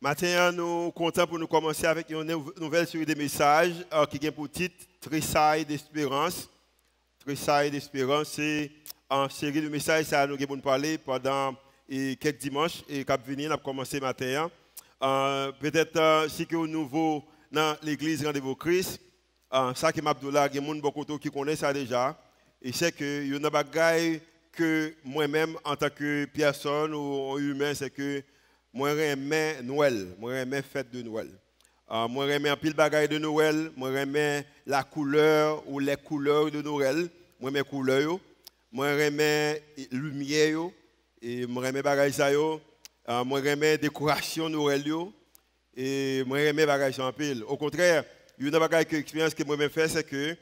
Maintenant, nous sommes contents pour nous commencer avec une nouvelle série de messages qui a pour titre Tressailles d'espérance. Tressailles d'espérance, c'est une série de messages que nous avons parlé pendant quelques dimanches et qui venir, nous avons commencé matin. Peut-être si vous êtes nouveau dans l'église Rendez-vous Christ, ça qui m'a dit là, il y a beaucoup de gens qui connaissent ça déjà. Et c'est que il y a des choses que moi-même, en tant que personne ou humain, c'est que moi j'aime Noël, moi j'aime fête de Noël. Moi j'aime un pile bagaille de Noël, moi j'aime la couleur ou les couleurs de Noël, moi j'aime couleurs, moi j'aime lumière et moi j'aime bagaille ça yo, moi j'aime décoration Noël yo et moi j'aime bagaille ça en pile. Au contraire, une bagaille que expérience que moi j'aime faire c'est que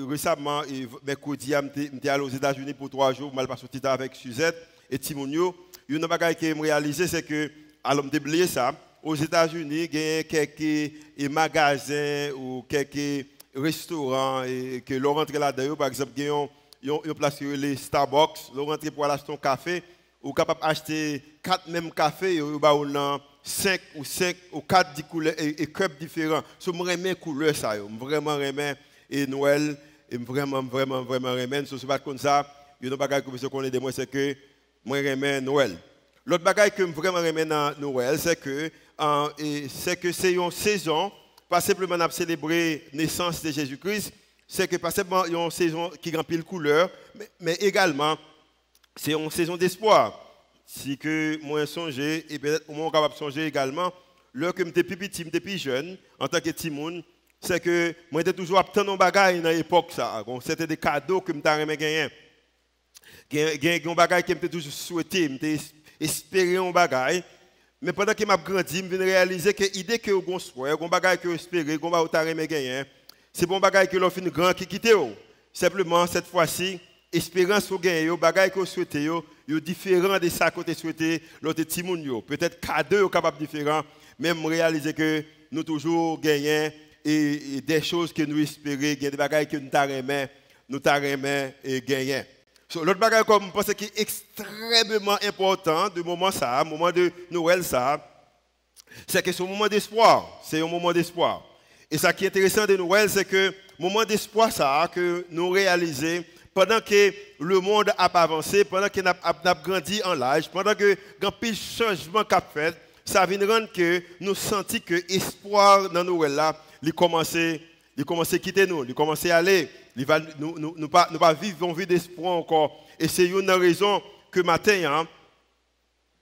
récemment mercredi j'étais allé aux États-Unis pour 3 jours, mal passé avec Suzette et Timonio. Une chose que je réalisé, c'est que, alors je oublié ça, aux États-Unis, il y a quelques magasins ou quelques restaurants et que l'on rentre là-dedans, par exemple, il y a une place sur les Starbucks, l'on rentre pour aller acheter un café, ou capable d'acheter 4 mêmes cafés, et on a 5 ou 4 couleurs et cups différents. Je me couleur ça, vraiment et Noël, et vraiment remets. Ce n'est pas comme ça, il y a une chose que je connais de moi, c'est que moi j'aime Noël. L'autre bagaille que je vraiment aime dans Noël, c'est que c'est une saison, pas simplement de célébrer la naissance de Jésus-Christ, c'est que pas simplement une saison qui remplit le couleur, mais également c'est une saison d'espoir. Si que moi songer et peut-être moi capable de songer également, lorsque j'étais plus petit, j'étais plus jeune en tant que petit monde, c'est que moi j'étais toujours attendre un bagaille dans l'époque ça. C'était des cadeaux que j'aimais gagner. Il y a un bagage que je toujours souhaité, je espéré un bagage. Mais pendant que je grandi, je viens réaliser que l'idée que je souhaite, un bagage que je espéré, un bagage que je gagné, c'est un bagage que l'on fait grand qui quitte. Simplement, cette fois-ci, espérance que vous gagnez, le bagage que vous souhaitez, est différent de ça que vous souhaitez, l'autre petit monde. Peut-être cadeau est capable différent, mais je réaliser que nous toujours gagnons et des choses que nous espérons, des bagages que nous t'arrêtons et gagnons. L'autre bagage que je pense qui est extrêmement important de moment ça, moment de Noël ça, c'est que c'est un moment d'espoir. C'est un moment d'espoir. Et ça qui est intéressant de Noël, c'est que le moment d'espoir ça que nous réalisons pendant que le monde a avancé, pendant qu'il a grandi en l'âge, pendant que grand pile changement qu'a fait, ça vient rendre que nous sentons que l'espoir dans Noël là, il commence à quitter nous, il commence à aller. Nous pas vivre une vie d'espoir encore. Et c'est une raison que matin,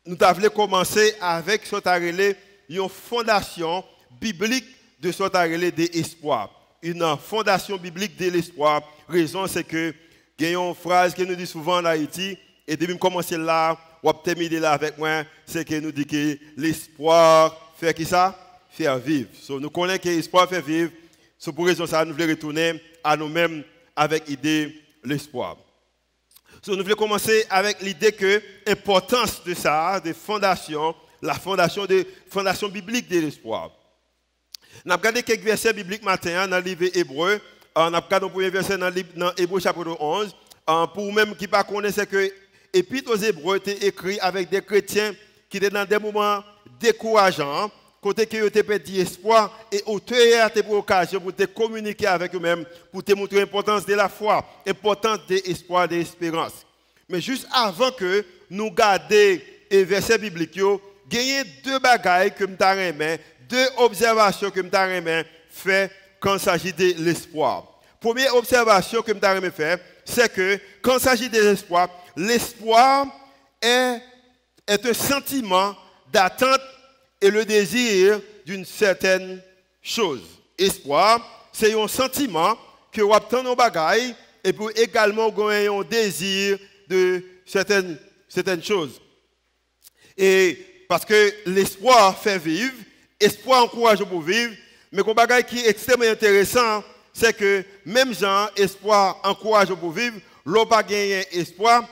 nous avons commencé avec une fondation biblique de l'espoir. Une fondation biblique de l'espoir. Raison, c'est que il y a une phrase que nous dit souvent en Haïti, et depuis que commencer là, ou terminer là avec moi, c'est que nous dit que l'espoir fait qui ça? Faire vivre. So, nous connaissons que l'espoir fait vivre. C'est pour raison ça, nous voulons retourner à nous-mêmes avec l'idée de l'espoir. So, nous voulons commencer avec l'idée que l'importance de ça, de fondation, la fondation biblique de l'espoir. Nous avons regardé quelques versets bibliques matin dans le livre Hébreu. On a regardé le premier verset dans Hébreu chapitre 11. Pour même qui ne connaissent pas, c'est que l'Épître aux Hébreux était écrit avec des chrétiens qui étaient dans des moments décourageants. Côté que vous perdu espoir et auteur a pour occasion pour te communiquer avec eux-mêmes, pour te montrer l'importance de la foi, l'importance de l'espoir, de l'espérance. Mais juste avant que nous gardions les versets bibliques, il y a deux bagailles que nous aimé, deux observations que nous aimé faire quand il s'agit de l'espoir. Première observation que nous aimé faire, c'est que quand il s'agit de l'espoir, l'espoir est un sentiment d'attente et le désir d'une certaine chose. Espoir, c'est un sentiment que vous obtenez nos bagailles et pour également gagner un désir de certaines choses. Et parce que l'espoir fait vivre, espoir encourage pour vivre, mais un bagaille qui est extrêmement intéressant, c'est que même Jean, espoir encourage pour vivre, l'on pas gagner espoir,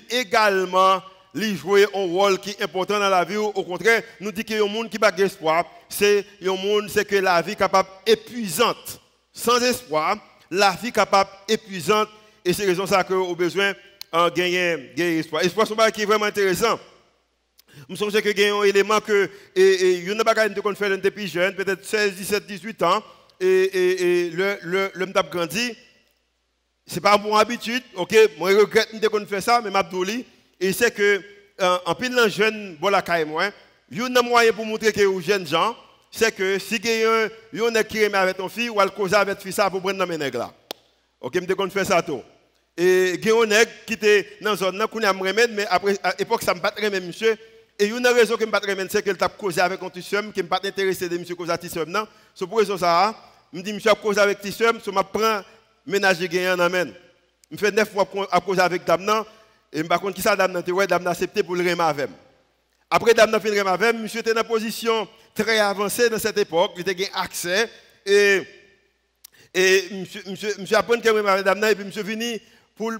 également lui jouer un rôle qui est important dans la vie. Au contraire, nous dit qu'il y a un monde qui n'a pas d'espoir. C'est un monde, c'est que la vie est capable épuisante. Sans espoir, la vie est capable épuisante. Et c'est raison ça que au besoin de gagner espoir. Espoir, c'est un qui est vraiment intéressant. Je pense que il y a un élément que il y a pas de qu'on fait depuis jeune, peut-être 16, 17, 18 ans et le m't'a grandi. C'est pas mon habitude, OK, moi je regrette de qu'on fait ça mais m'a douli et c'est que en pile de jeunes bon la caille moi, il y a un moyen pour montrer que aux jeunes gens, c'est que si il y a un qui remet avec ton fille ou al cause avec fille ça pour prendre dans mes nèg là. OK, me qu'on fait ça tout. Et il y a un nèg qui était dans zone là qu'on a me remettre mais après à l'époque ça me pas remettre monsieur. Et une raison que je ne pas remettre, c'est qu'elle t'a causé avec un tissum, qui ne pas intéressé de monsieur cause à tissum. Non, c'est pour raison ça. Je me dis, monsieur a causé avec tissum, je prends ménage gagnant en main. Je fais 9 fois à cause avec dame, et par contre, qui ça dame, dame accepté pour le remettre avec. Après dame fin remettre avec, monsieur était dans une position très avancée dans cette époque, il était accès, et monsieur apprend que remettre avec dame, et puis monsieur venu pour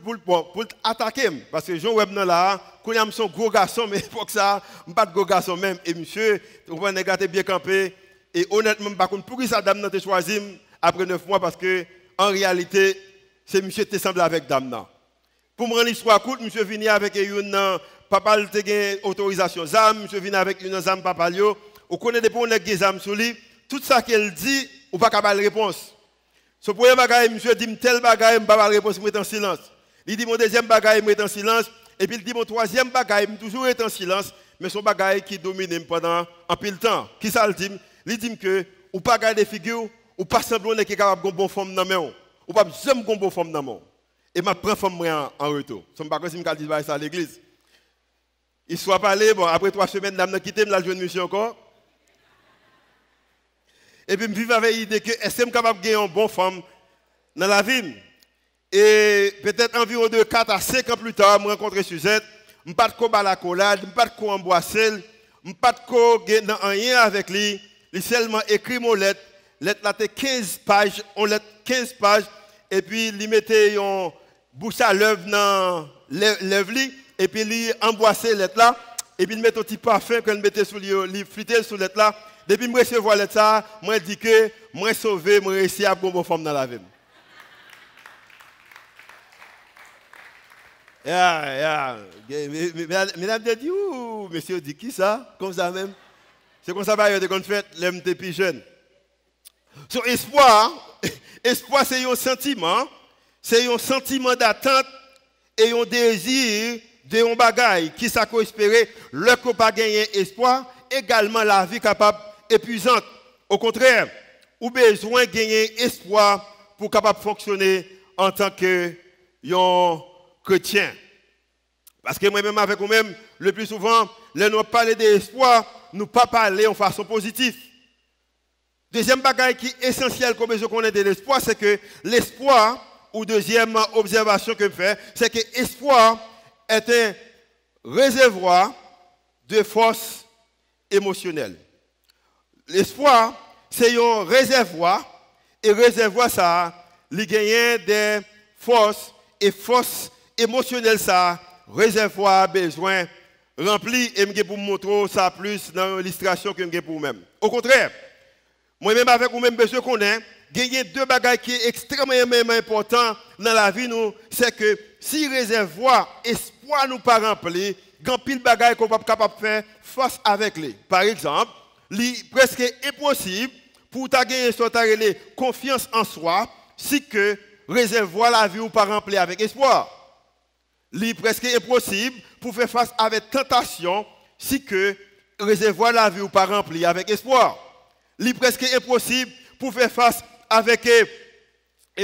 attaquer, parce que Jean Web là, quand il y a son gros garçon, mais pour ça, je ne suis pas de gros garçon même. Et monsieur, on va négater bien campé. Et honnêtement, par contre, pour qui ça dame n'a choisi après 9 mois, parce que en réalité, c'est monsieur qui semble avec dame. Pour me rendre l'histoire courte, monsieur venu avec une papa qui autorisation ZAM, monsieur venu avec une ZAM papa lio. On connaît des points de ZAM sur lui. Tout ça qu'elle dit, on pas capable de réponse. Ce premier bagage, monsieur dit tel bagage, je ne pas réponse, je en silence. Il dit mon deuxième bagage, je en silence. Et puis il dit mon troisième bagage, je toujours en silence. Mais son bagage qui domine pendant un peu de temps. Qui ça le dit? Il dit que ou pas garder figure, ou pas semblant qu'il est capable de bonne forme dans la main. Ou pas jamais une bonne forme dans la main. Et je prends forme en retour. Ce n'est pas comme si je dis ça à l'église. Il soit parlé, bon, après 3 semaines, je vais quitter, je vais jouer une mission encore. Et puis, je vivre avec l'idée que est-ce que je suis capable de gagner une bonne femme dans la vie? Et peut-être environ de 4 à 5 ans plus tard, je rencontre Suzette. Je ne suis pas de la collade, je ne suis pas de embrasser, je ne suis pas de rien avec lui. Il seulement écrit mon lettre. Lettre là, 15 pages, on lettre 15 pages. Et puis, il mettait une bouche à l'œuvre dans l'œuvre. Et puis, il embrassait la lettre là. Et puis, il mettait un petit parfum qu'il mettait sur lui, flittait sur la lettre là. Depuis que je recevoir lettre ça, moi dis que moi sauvé, moi réussi à avoir une bonne femme dans la vie. Mesdames dit monsieur dit qui ça? Comme ça même. C'est comme ça que qu'on fait l'aime depuis jeune. So, espoir c'est un sentiment d'attente et un désir de un bagaille qui ça qu'on espérer, le qu'on pas gagner espoir, également la vie capable épuisante. Au contraire, ou besoin de gagner espoir pour capable fonctionner en tant que chrétien. Parce que moi-même avec vous-même, le plus souvent, nous parler d'espoir, nous pas parler en façon positive. Deuxième bagaille qui est essentiel comme je connais de l'espoir, c'est que l'espoir, ou deuxième observation que je fais, c'est que l'espoir est un réservoir de force émotionnelle. L'espoir, c'est un réservoir, et réservoir, ça, il gagne des forces, et force émotionnelle, ça, réservoir besoin rempli, et je pour vous montrer ça plus dans l'illustration que je pour vous-même. Au contraire, moi-même avec vous-même, besoin qu'on ait, gagner 2 bagages qui sont extrêmement importants dans la vie, c'est que si réservoir, espoir nous pas rempli, il y a pile de bagages qu'on n'est pas capable de faire face avec lui. Par exemple, il est presque impossible pour ta gagner confiance en soi si que réservoir la vie ou pas rempli avec espoir. Il est presque impossible pour faire face avec tentation si que réservoir la vie ou pas rempli avec espoir. Il est presque impossible pour faire face avec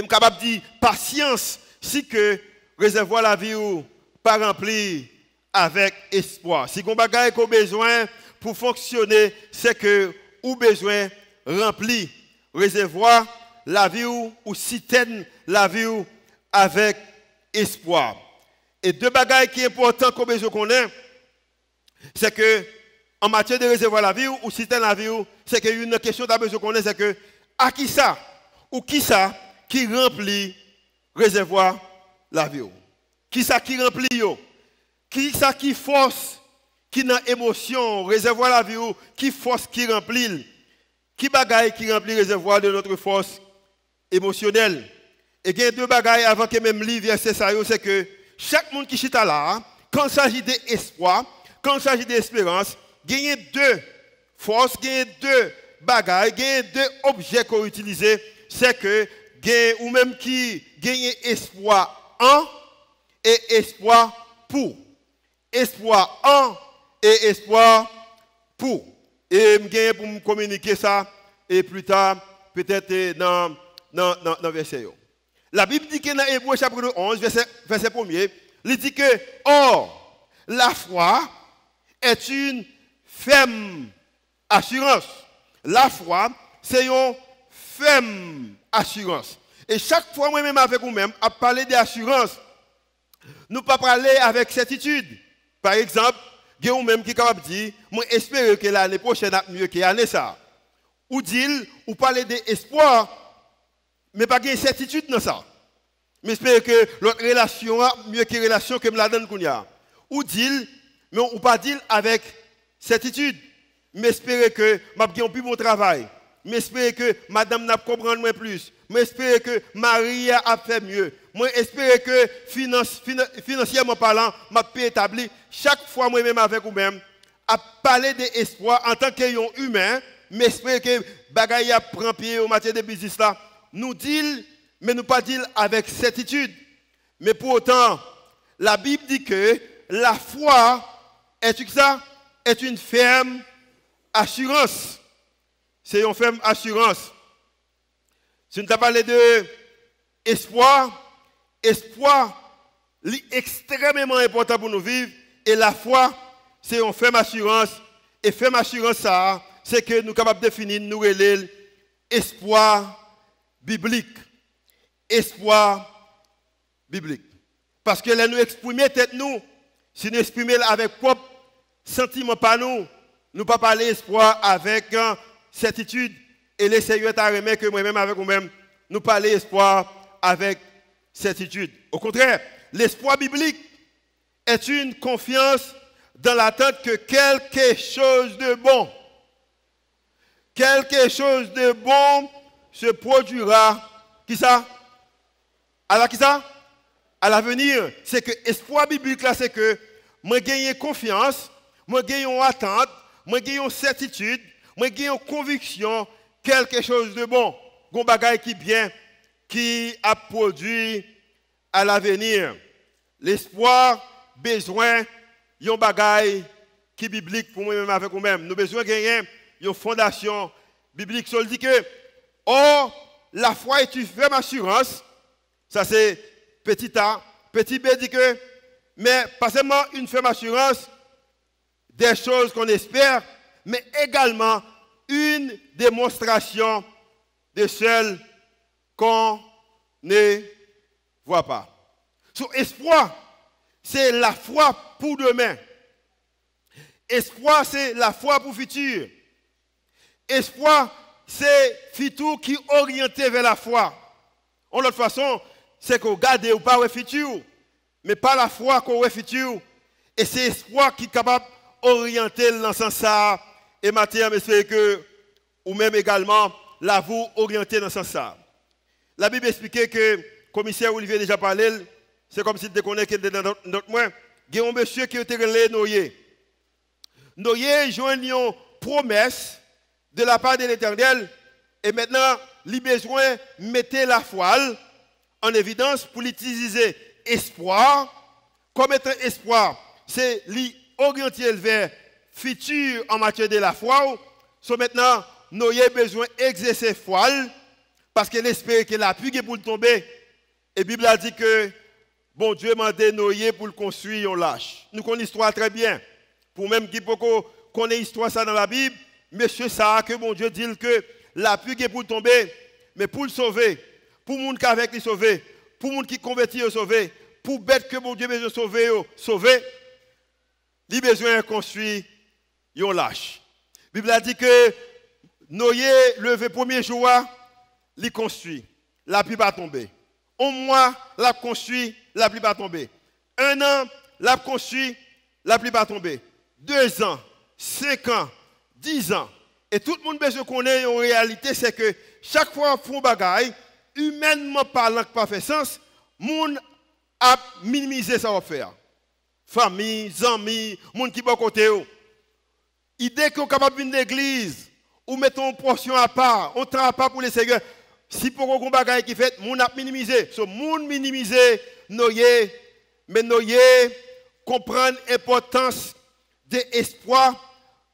capable de dire patience si que réservoir la vie ou pas rempli avec espoir. Si qu'on bagaille qu'on besoin pour fonctionner, c'est que ou besoin rempli réservoir la vie ou citerne la vie ou avec espoir. Et 2 bagailles qui sont importants qu'on besoin qu'on ait, c'est que en matière de réservoir la vie ou citerne la vie, c'est que une question que besoin qu'on ait, c'est que à qui ça ou qui ça qui remplit réservoir la vie? Qui ça qui remplit yo? Qui ça qui force, qui n'a émotion, réservoir la vie, qui force, qui remplit? Qui bagaille qui remplit réservoir de notre force émotionnelle? Et il y a 2 bagailles avant que même livre verset ça, c'est que chaque monde qui chita là, quand il s'agit d'espoir, quand il s'agit d'espérance, il y a deux forces, il y a deux bagages, il y a deux objets qu'on utilise. C'est que, ou même qui gagne espoir en et espoir pour. Espoir en et espoir pour. Et je vais pour me communiquer ça et plus tard, peut-être dans le verset. La Bible dit que dans Hébreux chapitre 11, verset 1er, il dit que, or, la foi est une ferme assurance. La foi, c'est une ferme assurance. Et chaque fois, moi-même avec vous-même, à parler d'assurance, nous ne pas parler avec certitude. Par exemple, il y a même qui est capable de dire, moi j'espère que l'année prochaine va mieux que l'année ça. Ou dire, ou parler d'espoir, mais pas de certitude dans ça. Mais j'espère que l'autre relation a mieux que la relation que la donne qu'on y a. Ou dire, mais ou pas dire avec certitude. Mais j'espère que m'a bien un plus bon travail. Mais j'espère que madame n'a comprendre moins plus. Mais j'espère que Marie a fait mieux. Moi j'espère que financièrement parlant, m'a pu établir chaque fois moi-même avec vous-même à parler d'espoir en tant qu'humain, mais j'espère que bagaille a prend pied au matière de business là. Nous dit mais nous pas dire avec certitude. Mais pour autant, la Bible dit que la foi est une ferme assurance. C'est une ferme assurance. Si nous avons parlé de espoir est extrêmement important pour nous vivre. Et la foi, c'est une ferme assurance. Et ferme assurance, ça, c'est que nous sommes capables de définir, nous relève espoir biblique. Espoir biblique. Parce que là, nous exprimer tête nous, si nous exprimons avec propre sentiment pas nous, nous pas parler espoir avec certitude. Et les Seigneurs t'a remis que moi-même avec vous-même, nous parler espoir avec certitude. Au contraire, l'espoir biblique est une confiance dans l'attente que quelque chose de bon se produira. Qui ça? Qui ça? À l'avenir. C'est que l'espoir biblique là, c'est que moi gagne confiance, moi gagne attente, moi gagne certitude, moi gagne conviction, quelque chose de bon, un bagage qui bien, qui a produit à l'avenir. L'espoir, besoin, un bagage qui est biblique pour moi-même avec vous-même. Nous avons besoin de gagner une fondation biblique. Ça dit que, or, la foi est une ferme assurance. Ça c'est petit A. Petit B dit que, mais pas seulement une ferme assurance des choses qu'on espère, mais également une démonstration de celles qu'on ne voit pas. Son espoir, c'est la foi pour demain. Espoir, c'est la foi pour le futur. Espoir, c'est futur qui est orienté vers la foi. En l'autre façon, c'est qu'on garde ou pas le futur, mais pas la foi qu'on a le futur. Et c'est espoir qui est capable d'orienter dans ce sens. Et Mathieu, j'espère que, ou même également, la vous orienter dans ce sens. La Bible expliquait que, le commissaire Olivier a déjà parlé, c'est comme s'il déconnait qu'il était dans notre moins. Il y a un monsieur qui a été relé Noé. Noé joint une promesse de la part de l'Éternel. Et maintenant, il a besoin de mettre la foi en évidence pour l'utiliser espoir. Comme étant espoir, c'est l'orienter vers futur en matière de la foi. So maintenant, Noé a besoin d'exercer foi parce qu'il espère que la pluie est pour tomber. Et la Bible a dit que bon Dieu m'a demandé Noé pour le construire en lâche. Nous connaissons l'histoire très bien. Pour même qui peut connaître l'histoire ça dans la Bible, monsieur ça que bon Dieu dit que la pluie est pour tomber, mais pour le sauver, pour le monde qui avec lui sauver, pour le monde qui convertit le sauver, pour bête que bon Dieu besoin sauver, il a besoin de construire un lâche. La Bible a dit que Noé, le premier jour, il construit, la pluie va tomber. Un mois, la construit, la pluie va tomber. Un an, la construit, la pluie va tomber. 2 ans, 5 ans, 10 ans. Et tout le monde besoin connaît en réalité, c'est que chaque fois qu'on fait un bagage, humainement parlant, qui n'a pas fait sens, le monde a minimisé ça va faire. famille, amis, monde qui va côté. Idée qu'on est capable d'une église, ou mettons une portion à part, on temps à part pour les seigneurs. Si pour qu'on bagaille qui fait, moun a minimisé. So moun minimiser, noyer, mais noyer comprendre l'importance de l'espoir,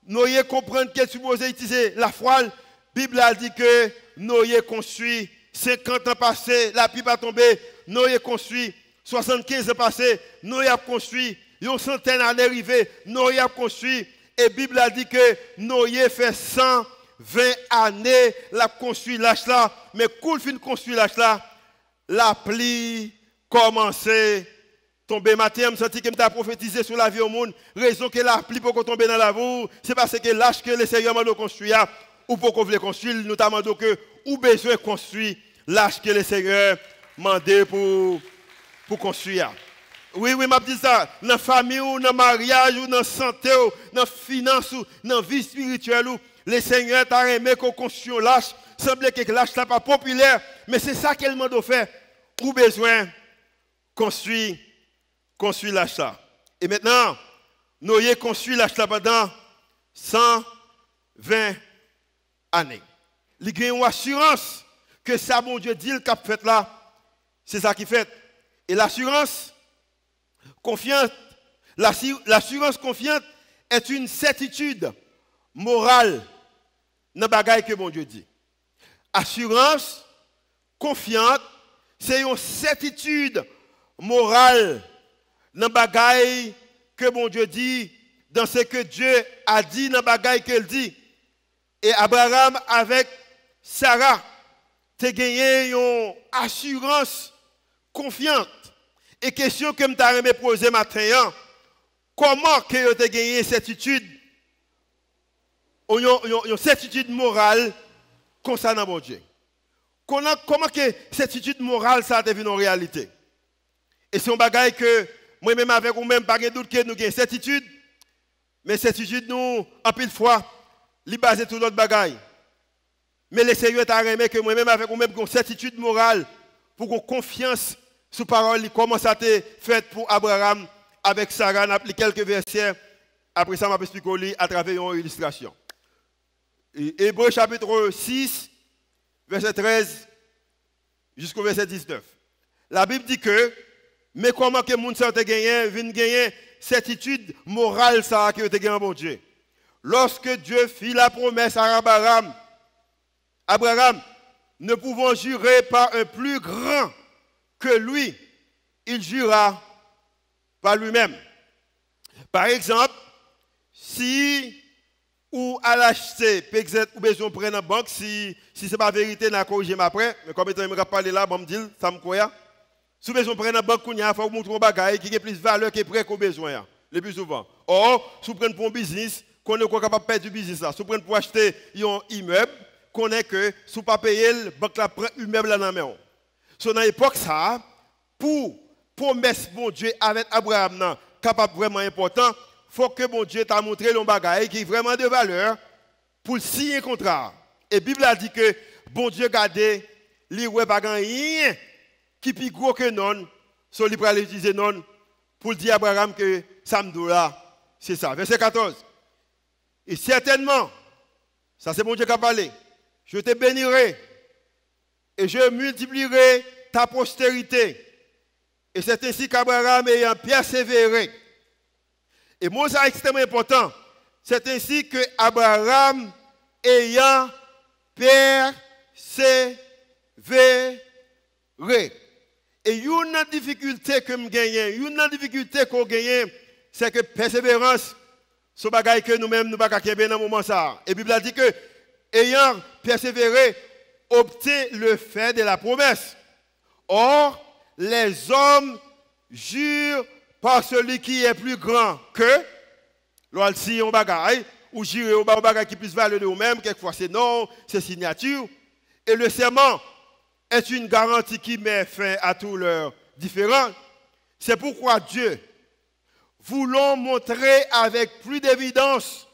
noyer comprendre qu'elle suppose utiliser la foi. La Bible a dit que noyer construit 50 ans passés, la pluie va tomber, noyer construit 75 ans passés, noyer a construit une centaine d'années arrivées, noyer a construit. Et la Bible a dit que Noé fait 120 années la construit l'âge là, mais quand il fin construit l'âge là, la pluie commençait à tomber. Matin, je me senti que je prophétisé sur la vie au monde. Raison que la pluie peut tomber dans la vie, c'est parce que l'âge que le Seigneur m'a construit, ou pour qu'on veut construire, notamment que ou besoin de construire l'âge que le Seigneur m'a demandé pour construire. Oui, m'a dit ça. Dans la famille, ou dans le mariage, ou dans la santé, ou dans la finance, ou dans la vie spirituelle, le Seigneur t'a aimé qu'on construise l'âge. Il semble que l'âge n'est pas populaire, mais c'est ça qu'elle m'a fait. Ou besoin construire l'âge là. Et maintenant, nous avons construit l'âge là pendant 120 années. Il y a une assurance que ça, mon Dieu, dit le cap fait là, c'est ça qui fait. Et l'assurance confiante, l'assurance confiante est une certitude morale dans le bagage que mon Dieu dit. Assurance confiante, c'est une certitude morale dans le bagage que mon Dieu dit, dans ce que Dieu a dit, dans le bagage qu'il dit. Et Abraham avec Sarah, tu gagné une assurance confiante. Et question que je t'ai posée matin, comment que tu as gagné une certitude, une certitude morale concernant mon Dieu? Comment que cette certitude morale ça a devenu en réalité? Et c'est un bagage que moi-même avec vous-même, pas de doute que nous avons une certitude, mais certitude nous, en pile fois, li basé tout notre bagage. Mais le Seigneur t'a remis que moi-même avec vous-même, une certitude morale pour qu'on confiance sous parole, comment ça a été fait pour Abraham avec Sarah. On a appris quelques versets. Après ça, je vais expliquer à travers une illustration. Hébreux chapitre 6, verset 13 jusqu'au verset 19. La Bible dit que, mais comment que les gens ont gagné certitude morale ça que ont gagné bon Dieu. Lorsque Dieu fit la promesse à Abraham, ne pouvant jurer par un plus grand que lui, il jura par lui-même. Par exemple, si ou à l'acheter, peut-être ou besoin de prendre en banque, si ce n'est pas vérité, on a corrigé après, mais comme étant, je vais parler là, je vais me dire, ça me croit. Si vous besoin de prendre en banque, il faut montrer un bagage qui a plus de valeur que prêt qu'on besoin, le plus souvent. Or, si vous prenez pour un business, qu'on est capable de perdre du business là. Si vous prenez pour acheter un immeuble, qu'on est que si vous ne payez pas, la banque la prend l'immeuble là dans la main. So, dans l'époque, ça, pour promesse bon Dieu avec Abraham, capable vraiment important, il faut que bon Dieu t'a montré le bagage qui est vraiment de valeur pour signer un contrat. Et la Bible a dit que bon Dieu gardé, il n'y a pas rien qui est plus gros que non, so il va utiliser non pour dire à Abraham que ça me doit, c'est ça. Verset 14. Et certainement, ça c'est bon Dieu qui a parlé, je te bénirai et je multiplierai ta postérité. Et c'est ainsi qu'Abraham ayant persévéré. Et moi, c'est extrêmement important. C'est ainsi que Abraham ayant persévéré. Et une difficulté que je gagne, une difficulté qu'on gagne, c'est que persévérance, ce bagage que nous-mêmes nous ne pouvons pas dans le moment ça. Et la Bible a dit que ayant persévéré, obtient le fait de la promesse. Or, les hommes jurent par celui qui est plus grand que, si on bagaille, ou jurer au bagaille qui puisse valoir de nous-mêmes, quelquefois c'est non, c'est signature. Et le serment est une garantie qui met fin à tous leurs différends. C'est pourquoi Dieu, voulant montrer avec plus d'évidence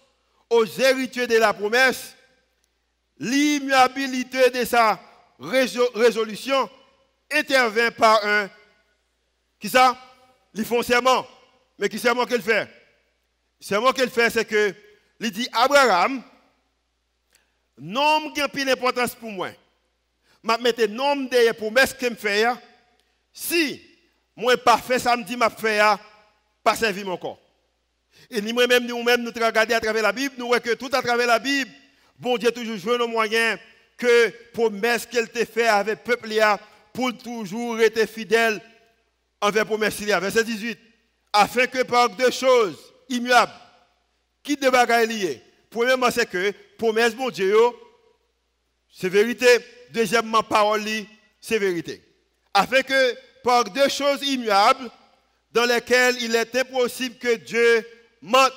aux héritiers de la promesse l'immuabilité de sa résolution, intervient par un, qui ça? Ils font serment. Mais qui c'est moi qu'elle fait? C'est moi qu'elle fait, c'est que, il dit, Abraham, nom qui a plus d'importance pour moi. Je mets nom derrière promesse que me fait. Si moi pas fait ça, me dit m'a fait pas servir mon corps. Et nous-mêmes, nous regardons à travers la Bible, nous voyons que tout à travers la Bible, bon Dieu toujours joué nos moyens que promesse qu'elle t'a fait avec le peuple pour toujours être fidèle envers promesse. Verset 18. Afin que par deux choses immuables, qui de bagailles liées. Premièrement, c'est que promesse, mon Dieu, c'est vérité. Deuxièmement, parole, c'est vérité. Afin que par deux choses immuables, dans lesquelles il est impossible que Dieu mente,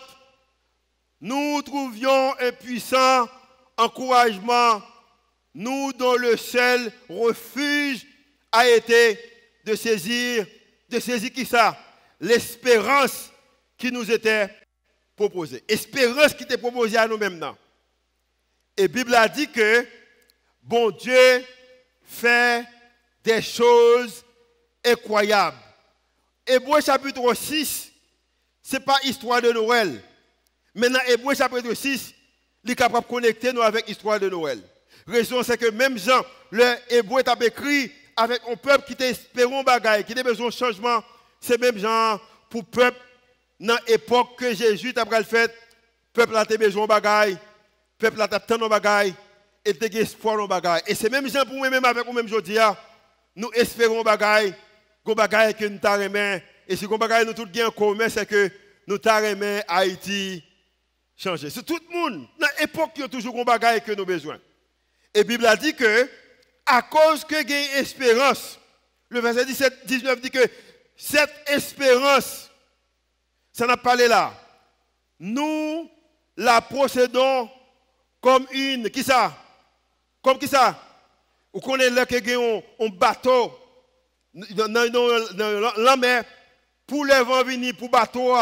nous trouvions un puissant encouragement, nous dont le seul refuge a été de saisir qui ça? L'espérance qui nous était proposée. Espérance qui était proposée à nous-mêmes. Et la Bible a dit que bon Dieu fait des choses incroyables. Hébreux chapitre 6, ce n'est pas histoire de Noël. Maintenant, Hébreux chapitre 6, il est capable de connecter nous avec l'histoire de Noël. La raison, c'est que même Jean, le Hébreu a écrit avec un peuple qui t'espère un bagage, qui a besoin de changement. C'est même Jean pour le peuple, dans l'époque que Jésus a fait, le peuple a besoin de bagage, le peuple a tant de bagage, et il a espoir de bagage. Et c'est même Jean pour moi-même avec nous-mêmes aujourd'hui, nous espérons bagage, qu'on bagage que nous t'arrêtons. Et si qu'on bagage nous tous bien en commun, c'est que nous t'arrêtons Haïti changer. C'est tout le monde, dans l'époque, il y a toujours un bagage que nous avons besoin. Et la Bible a dit que, à cause que il y a une espérance, le verset 17-19 dit que cette espérance, ça n'a pas parlé là, nous la procédons comme une, qui ça? Comme qui ça? Vous connaissez là qu'il y a un bateau dans la mer, pour le vent venir, pour le bateau,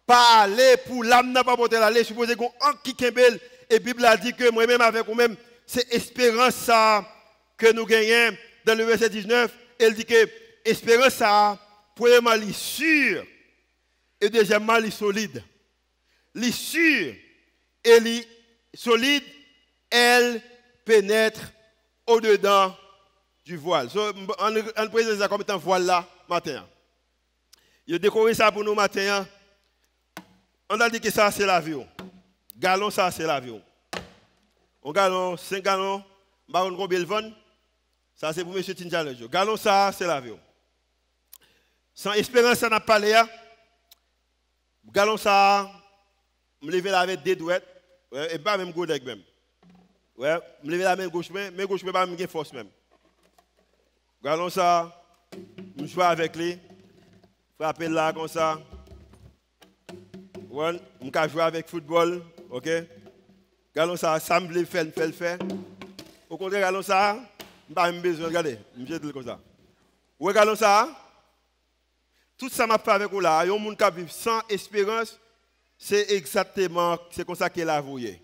pas aller, pour l'âme n'a pas porté l'aller, supposé qu'on qui kembel, et la Bible a dit que moi-même avec vous-même, c'est espérance ça que nous gagnons dans le verset 19. Elle dit que espérance ça, premièrement, elle est sûre, et deuxièmement, elle est solide. Elle est sûre, elle est solide, elle pénètre au-dedans du voile. So, on présente ça comme étant voile là, matin. Il a décoré ça pour nous matin. On a dit que ça, c'est l'avion. Gallon, ça, c'est l'avion. Un gallon, 5 gallons, baron combien le vend? Ça, c'est pour M. Tinjalojo. Gallon, ça, c'est l'avion. Sans espérance, ça n'a pas l'air. Gallon, ça, me lever là avec des douettes. Ouais, et pas même go avec même. Ouais, me lever la main gauche, mais gauche, pas même force même. Gallon, ça, je joue avec lui. Frapper là comme ça. Ouais, je peux jouer avec football. Ok? Gallon ça, ça me fait le faire. Au contraire, gallon ça, je n'ai pas besoin de regarder. Je vais dire comme ça. Ouais, gallon ça, tout ça m'a fait avec vous là. Il y a un monde qui vit sans espérance. C'est exactement comme ça qu'il a avoué.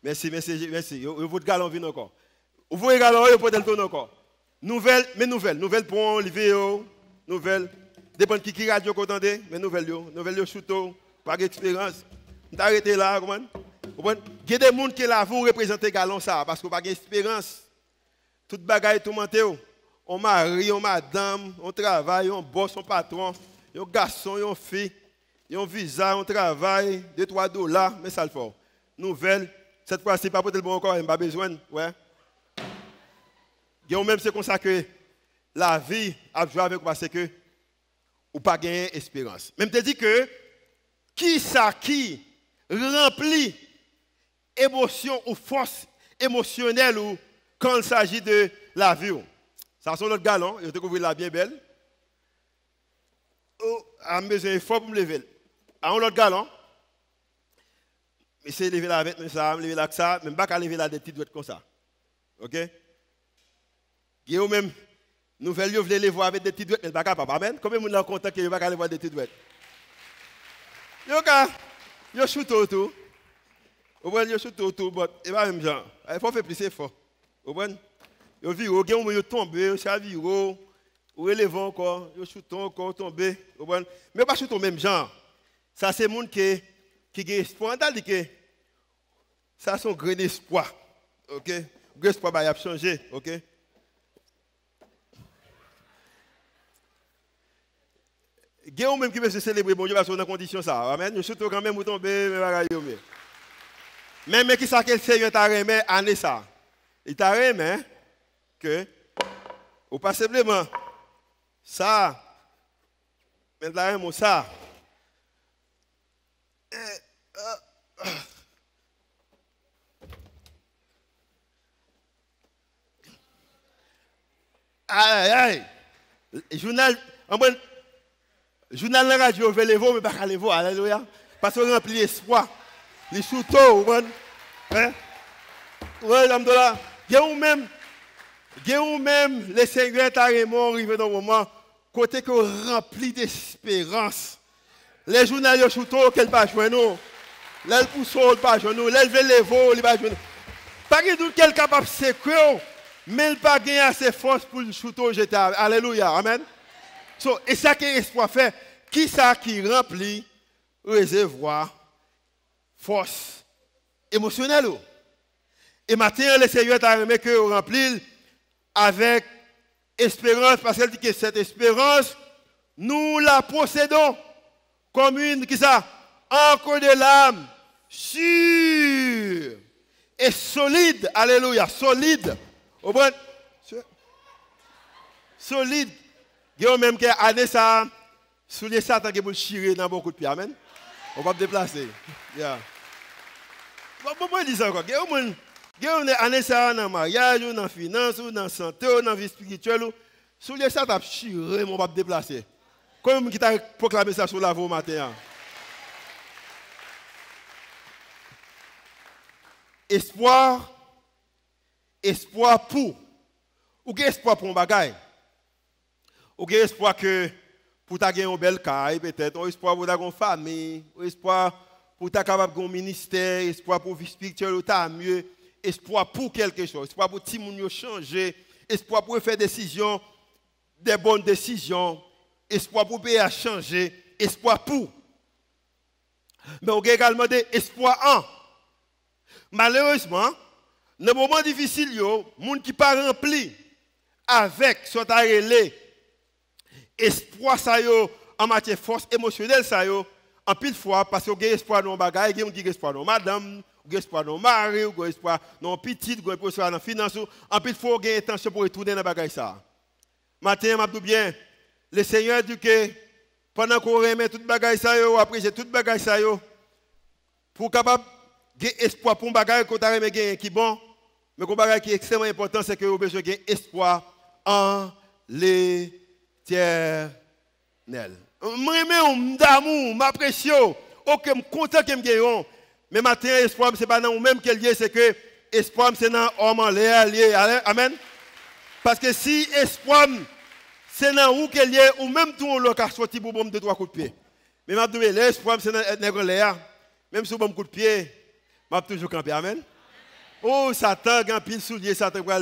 Merci. Votre gallon vient encore. Vous voyez gallon, vous pouvez le tourner encore. Nouvelle pour Olivier, nouvelle. Dépend de qui radio qu'on entendait, mais nouvelle chouto, pas d'expérience. Vous arrêtez là, comment? Il y a des gens qui là, vous représentez galon ça, parce que vous n'avez pas d'expérience. Tout bagaille, tout menté. On mari, on madame, on travaille, on bosse, on patron, on garçon, on fille, on visa, on travaille, $2-3, mais ça le fait. Nouvelle, cette fois-ci, pas pour le bon encore, il n'y a pas besoin. Ouais. Même c'est comme ça que la vie a joué avec vous parce que ou pas gagner espérance. Même te dit que qui remplit émotion ou force émotionnelle ou quand il s'agit de la vie. Ça sont notre galon, je découvre la bien belle. Oh, a besoin d'effort pour me lever. À un autre galon. Mais c'est lever la avec ça, lever là ça, même pas qu'à lever là des petites doigts comme ça. OK? Guillaume même nouvelle yo vle les voir avec des petites douettes mais pas capable amen combien de monde est content que yo pas aller voir des petites douettes yo shoot autour au bon yo shoot autour but et pas même genre il faut faire plus effort au bon yo viro gen yo tomber yo chaviro ou élevons encore, ou shootons encore, tomber. Mais pas shooter au même genre. Ça, c'est le monde qui a espoir. On a dit que ça, c'est un grain d'espoir. Ok? Grain d'espoir, il a changé. Ok? Il y a même qui veut se célébrer, bon Dieu, parce qu'on est dans condition ça. Amen. Nous shootons quand même, nous tomber, mais qui ça que le Seigneur t'a remis année ça? Il t'a remis que, ou pas simplement, ça, mais là, un mot ça. Aïe, aïe. Journal, journal de la radio, je vais lever, mais pas lever, alléluia. Parce qu'on remplit l'espoir. Les chouteaux, vous comprenez? Hein? Oui, l'amdola. Même, les Seigneurs carrément arrivé dans le moment, côté que rempli d'espérance. Les journalistes chouteaux, qu'elles pas jouer nous. Les poussons, pas jouer nous. Les lever, ils pas jouer nous. Pas que tout quel capable de sécuriser, mais il pas gagné assez force pour le chouteau jeter. Alléluia, amen. So, et ça qui est espoir fait, qui ça qui remplit réservoir force émotionnelle. Et maintenant, le Seigneur t'a remis que remplit avec espérance, parce qu'elle dit que cette espérance, nous la possédons comme une, qui ça, encre de l'âme, sûre et solide. Alléluia, solide. Au bon, solide. Il y a même qui a ça, sous les Satan qui vont chirer dans beaucoup de pieds. Amen. On va me déplacer. Yeah. Bon, dire ça encore. Il y a des ça dans le mariage, dans la finance, dans la santé, dans la vie spirituelle. Sous les Satan chirer, on va me déplacer. Comme qui t'a proclamé ça sur la voie au matin. Espoir pour. Ou quel espoir pour un bagage? Ou quel espoir que pour ta gagner une belle caille, peut-être, ou espoir pour ta une famille, ou espoir pour ta capable de un ministère, espoir pour vie spirituelle ou ta mieux, espoir pour quelque chose, espoir pour ti moun yo changer, espoir pour faire des bonnes décisions, espoir pour payer à changer, espoir pour. Mais on a également des espoirs en. Malheureusement, dans les moments difficiles, les gens qui ne sont pas remplis avec ce relais, espoir ça en matière de force émotionnelle, ça en pile fois, parce que vous avez espoir dans le bagage, vous avez espoir dans madame, vous avez espoir dans le mari, vous avez espoir dans le petit, vous avez espoir dans la finance, en pile fois, vous avez intention pour retourner dans le bagage. Ça. Matin, je dis bien, le Seigneur dit que pendant qu'on remet tout le bagage, après j'ai tout le bagage, pour capable de espoir pour un bagage qu'on a remis qui est bon, mais un bagage qui est extrêmement important, c'est que vous avez besoin d'espoir en l'éternel. Moi-même, d'amour, m'apprécie, ok, je suis content que je gagne. Mais maintenant, espoir, ce n'est pas dans nous-mêmes qu'elle est, c'est que espoir, c'est dans l'homme en l'air. Amen. Parce que si espoir, c'est dans où qu'elle est, ou même tout le cas sorti pour bombe de 3 coups de pied. Mais maintenant, l'espoir, c'est dans l'air. Même si bon coup de pied, je vais toujours camper. Amen. Oh, Satan, quand pile soulier, Satan va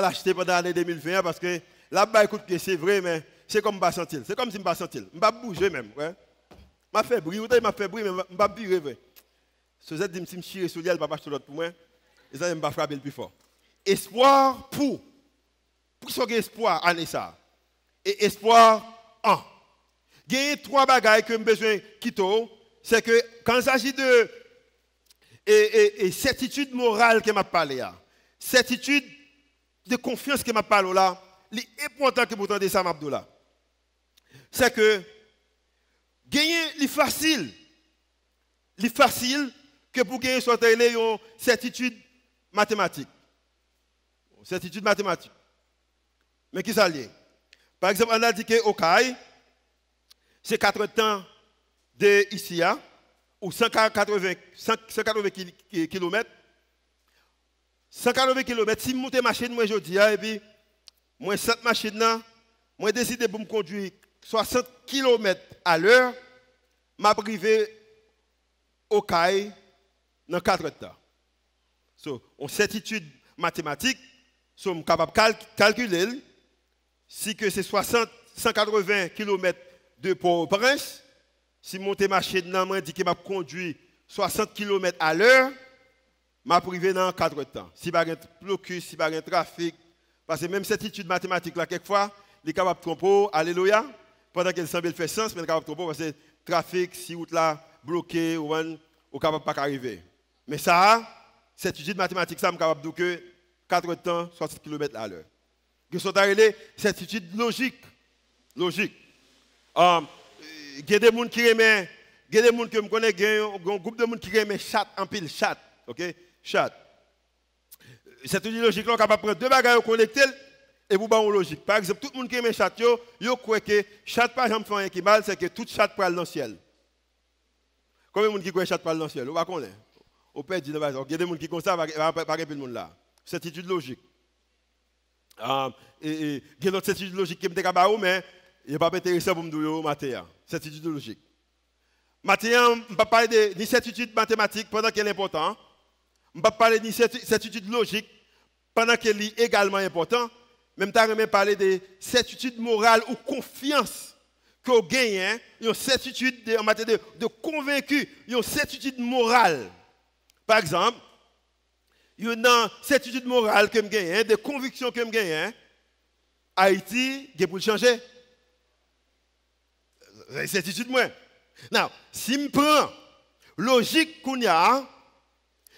l'acheter pendant l'année 2021 parce que là, coup de pied, c'est vrai, mais c'est comme je ne pas sentir. C'est comme si je ne pas sentir. Je ne pas bouger même. Ouais. Je fait bruit, m'a fait bruit, mais je ne pas virer. Si vous dit si je chire soulier, elle ne va pas acheter l'autre pour moi. Et ça, je ne pas frapper le plus fort. Espoir pour. Pour ce espoir, année ça. Et espoir en. Il y a 3 bagages que j'ai besoin de quitter. C'est que quand il s'agit de certitude morale que m'a parlé là, certitude de confiance que m'a parlé là, l'important que vous entendez ça Abdullah. C'est que gagner les facile que pour gagner soit une certitude mathématique. Certitude mathématique. Mais qui ça lié? Par exemple, on a dit que Okaï, c'est 4 temps de ici, ou 180 km. 180 km, si je monte machine, moi je dis, et puis, moi, cette machine-là, moi décidé pour me conduire 60 km à l'heure, m'a privé au CAI dans 4 temps. So, en certitude mathématique, je suis capable de calculer si que c'est 180 km de Port-au-Prince, si mon machine nan dit que m'a conduit 60 km à l'heure, m'a privé dans 4 temps. Si pas de blocus, si pas de trafic, parce que même cette étude mathématique là quelquefois, il est capable de tromper, alléluia, pendant qu'elle semble faire sens, mais il est capable de tromper parce que trafic, si route là bloqué, ou capable pas arriver. Mais ça, cette étude mathématique ça, je suis capable de dire que 4 temps, 60 km à l'heure. Que sont arrivés, cette étude logique. Logique. Il y a des gens qui aiment, il y a des gens que je connais, il y a un groupe de gens qui aiment chat en pile, chat. OK? Chat. Cette étude logique, là, on est capable de prendre deux bagages connectés et vous avez une logique. Par exemple, tout le monde qui aime chat, yo croit que chat par exemple fait un qui mal, c'est que tout chat parle dans le ciel. Combien de gens qui croient que chat parle dans le ciel? Vous ne connaissez pas. Au père dit, il y a des gens qui comme ça, il n'y a pas de monde là. C'est une étude logique. Il y a d'autres études logiques qui me décabent, mais il n'est pas intéressant pour me dire matin. C'est une étude logique. Matin, je ne vais pas parler de cette étude mathématique pendant qu'elle est importante. Je ne vais pas parler de cette étude logique pendant qu'elle est également importante. Même temps, je vais parler de certitude morale ou confiance que vous gagnez, une certitude en matière de convaincu, une certitude morale. Par exemple, il y a une certitude morale que je gagne, des convictions que je gagne. Haïti, il pour changer. C'est certitude moi. Now, si je prends logique qu'on y a,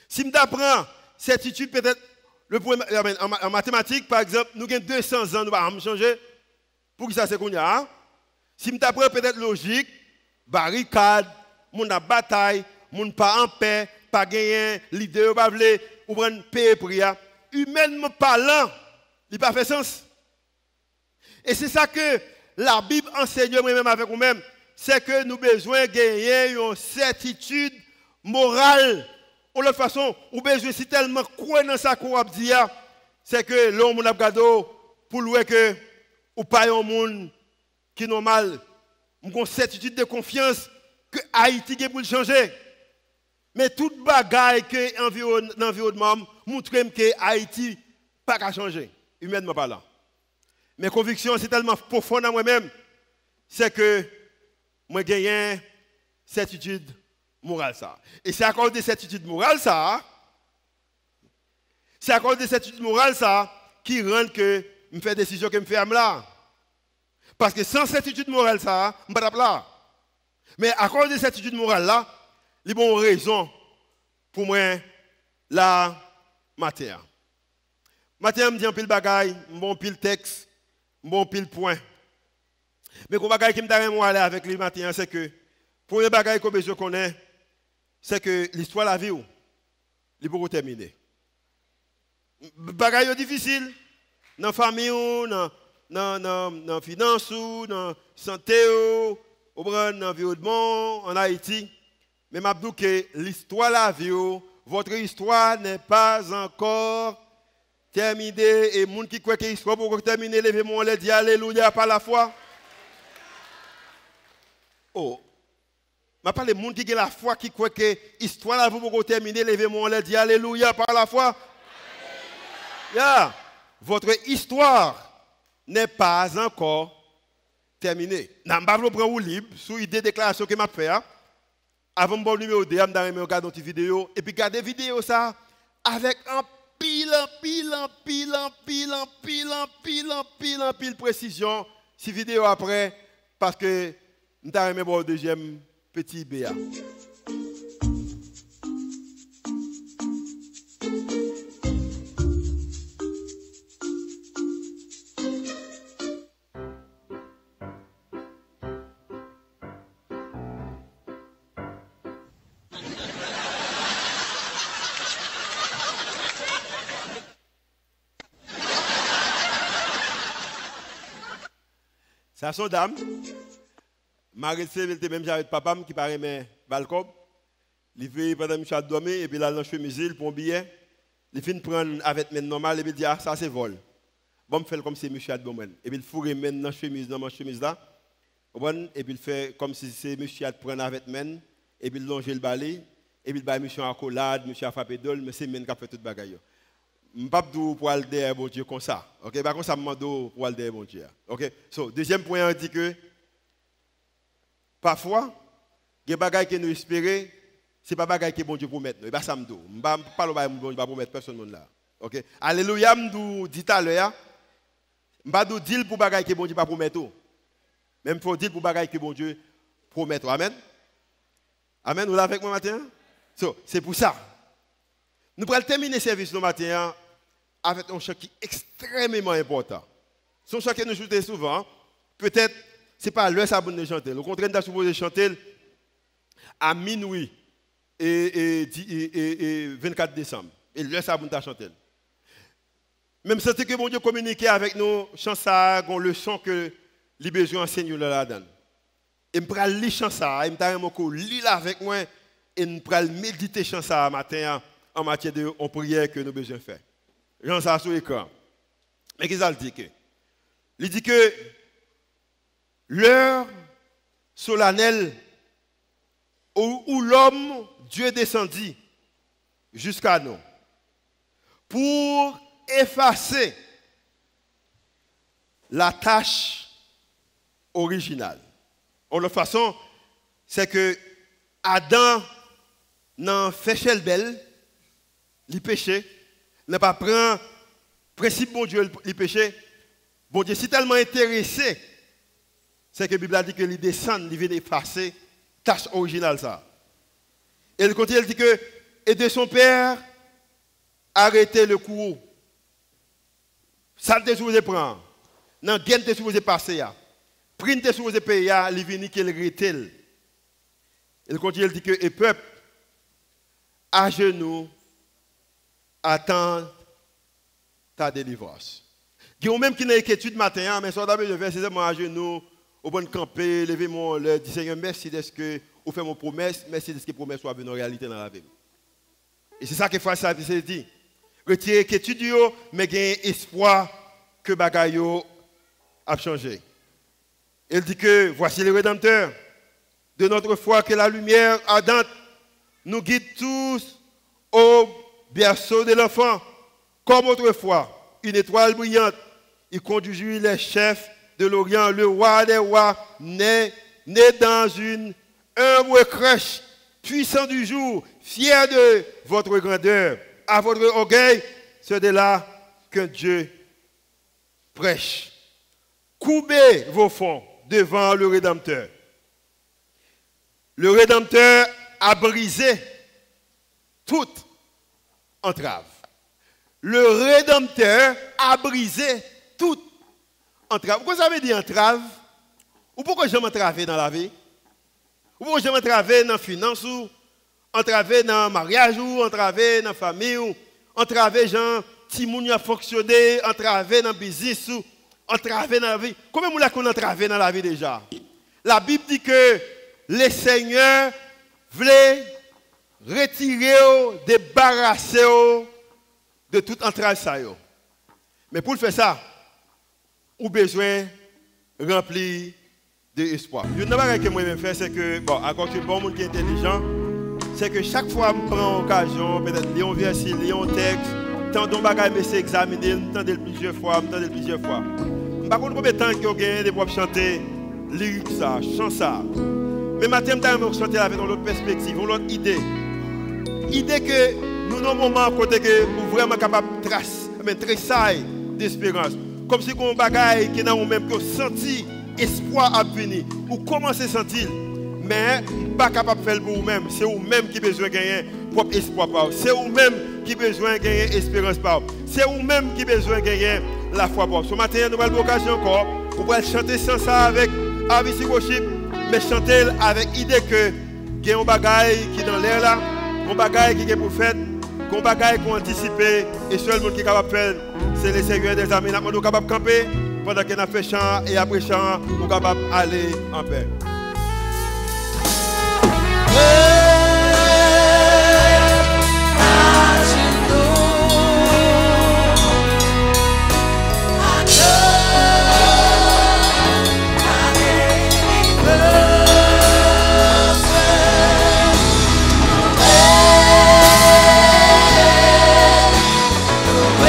si je prends certitude peut-être le point en mathématiques par exemple, nous avons 200 ans nous allons changer. Pour que ça c'est qu'on y a. Si je prends peut-être logique, barricade, mon a bataille, mon pas en paix, pas gagner, l'idée pas vle ou prendre payer pour ya. Humainement parlant, il pas fait sens. Et c'est ça que la Bible enseigne moi-même avec vous-même, c'est que nous avons besoin de gagner une certitude morale. De l'autre façon, nous avons besoin si tellement croire dans ça qu'on a dit, c'est que l'homme a regardé pour louer que ou pas un monde qui est normal. Nous avons une certitude de confiance que Haïti est pour changer. Mais toute bagaille que l'environnement montre que Haïti n'a pas changé, humainement parlant. Mes convictions, c'est tellement profond dans moi-même, c'est que moi j'ai une certitude morale ça. Et c'est à cause de cette certitude morale ça, c'est à cause de cette certitude morale ça qui rend que je fais des décisions que je fais là. Parce que sans certitude morale ça, je ne suis pas là. Mais à cause de cette certitude morale là, il y a une raison pour moi la matière. Matière me dit un pile bagaille, un bon pile texte, un bon pile point. Mais le bagaille qui me donne aller avec les matins, c'est que pour les bagailles que je connais, c'est que l'histoire de la vie, il peut terminer. Bagaille difficile, dans la famille, dans la finance, dans la santé, dans l'environnement, en Haïti. Mais je dis que l'histoire de la vie, votre histoire n'est pas encore terminée. Et les gens qui croient que l'histoire pour terminer, levez-moi, les dit Alléluia par la foi. Oh, je parle des gens qui ont la foi, qui croient que l'histoire de la vie pour terminer, levez-moi, les dit Alléluia par la foi. Yeah. Votre histoire n'est pas encore terminée. Je ne vais pas prendre libre sur l'idée de déclaration que je fais. Avant de bon numéro 2, je vais regarder une vidéo et puis regarder vidéo ça avec un pile précision. Si vidéo après, parce que je vais regarder le deuxième petit BA. Ça son dame. Marie elle était même avec papa qui paraît mes balcon. Il veut pendant que je dormir et puis là dans chemise il prend un billet. Il finit prendre avec men normal et puis dit ah ça c'est vol. Bon fait comme si monsieur a bon et puis il fourre men dans chemise dans ma chemise là. Et puis il fait comme si c'est monsieur a prendre avec men et puis il longe le balai et puis il ba monsieur en accolade, monsieur a frappé dol mais c'est men qui a fait toute bagaille. je ne pas pour aller derrière bon Dieu comme ça. OK, par contre ça me demande pour aller derrière bon Dieu. OK. So, deuxième point on dit que parfois il y a des choses que nous espérons, ce n'est pas des choses que bon Dieu promet. Ce n'est pas ça que je ne parle pas de bon Dieu pas promettre personne là. OK. Alléluia, je dis tout à l'heure, je ne pas dire pour des choses que bon Dieu pas promettre. Même faut dire pour des choses que bon Dieu promet. Amen. Amen, vous l'avez avec moi matin? So, c'est pour ça. Nous allons terminer le service ce matin avec un chant qui est extrêmement important. C'est un chant que nous chantons souvent. Peut-être, ce n'est pas l'heure ça de chanter. Au contraire, nous sommes supposés chanter à minuit et 24 décembre. Et l'heure ça de chanter. Même si que bon Dieu communique avec nous, chant ça, une leçon que les besoins enseignent là-dedans. Et je vais lire chant ça, et je vais lire avec moi, et je vais méditer chant ça matin en matière de prière que nous avons besoin de faire. Jean ça sur l'écran. Mais qu'est-ce qu'il dit que? Il dit que l'heure solennelle où l'homme, Dieu descendit jusqu'à nous pour effacer la tâche originale. En l'autre façon, c'est que Adam n'a fait belle, il péché, n'a pas pris le principe bon Dieu, il péché. Bon Dieu, si tellement intéressé, c'est que la Bible a dit que il descend, il vient effacer la tâche originale. Ça. Et il continue, il dit que, et de son père, arrêtez le courroux. Ça te supposé prendre. Dans gain te supposé passer. Print te supposé payer, il vient qu'il retelle. Il continue, il dit que, et peuple, à genoux, attend ta délivrance. Il y a même qui n'a étude matin, mais soit d'abord je vais c'est à genoux, au bon camper, lever mon le dit Seigneur merci de ce que vous faites mon promesse, merci de ce que promesse soit venue en réalité dans la vie. Et c'est ça que frère ça dit. Retirer l'étude mais gagner espoir que bagaille a changé. Il dit que voici le Rédempteur de notre foi, que la lumière ardente nous guide tous au berceau de l'enfant. Comme autrefois, une étoile brillante, il conduisit les chefs de l'Orient, le roi des rois, né dans une humble crèche, puissant du jour, fier de votre grandeur, à votre orgueil, c'est de là que Dieu prêche. Courbez vos fonds devant le Rédempteur. Le Rédempteur a brisé toute entrave. Le Rédempteur a brisé toute entrave. Pourquoi ça veut dire entrave? Ou pourquoi je m'entrave dans la vie? Ou pourquoi je m'entrave dans la finance? Ou entravé dans le mariage? Ou entravé dans la famille? Ou entravé dans si moun a fonctionné, entravé dans le business? Ou entravé dans la vie? Combien de gens ont entravé dans la vie déjà? La Bible dit que le Seigneur voulait retirer, débarrasser de toute entrave. Mais pour faire ça, on a besoin de remplir d'espoir. Une chose que moi je fais, c'est que, bon, à cause de bon monde qui est intelligent, c'est que chaque fois que je prends l'occasion, peut-être lire un verset, lire un texte, tant de bagages me s'examiner, me tendre plusieurs fois, me tendre plusieurs fois. Par contre, combien de temps que vous gagnez pour chanter lyrique ça, chant ça. Mais maintenant, je vais chanter avec une autre perspective, une autre idée. Idée que nous avons un moment côté que nous vraiment capable de tracer d'espérance. Comme si on bagaille qui n'a même que senti espoir à venir ou commencer à sentir, mais pas capable de faire pour vous-même. C'est vous-même qui besoin de gagner propre espoir par vous. C'est vous-même qui besoin de gagner espérance par vous. C'est vous-même qui besoin de gagner la foi par vous. Ce matin, nous avons l'occasion encore pour chanter sans ça avec Avisi Worship, mais chanter avec l'idée que il y a un bagaille qui est dans l'air là, un bagaille qui est pour faire, un bagaille qu'on anticipe, et seul monde qui est capable de faire, c'est le Seigneur des amis. Nous sommes capables de camper pendant qu'on a fait chant et après chant, nous sommes capables d'aller en paix. Way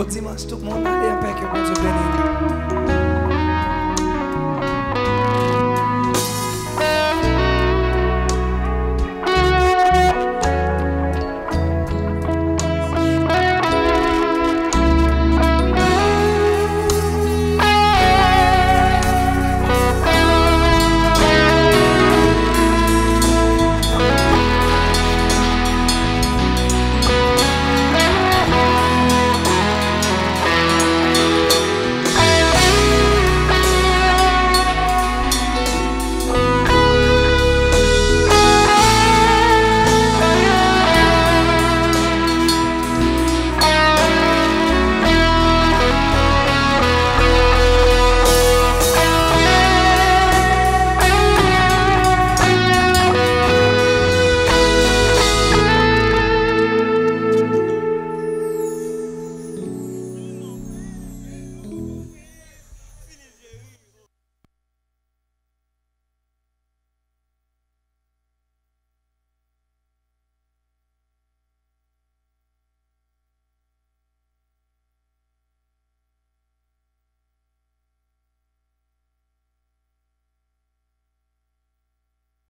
Bon dimanche tout le monde, allez un peu que bon Dieu bénisse.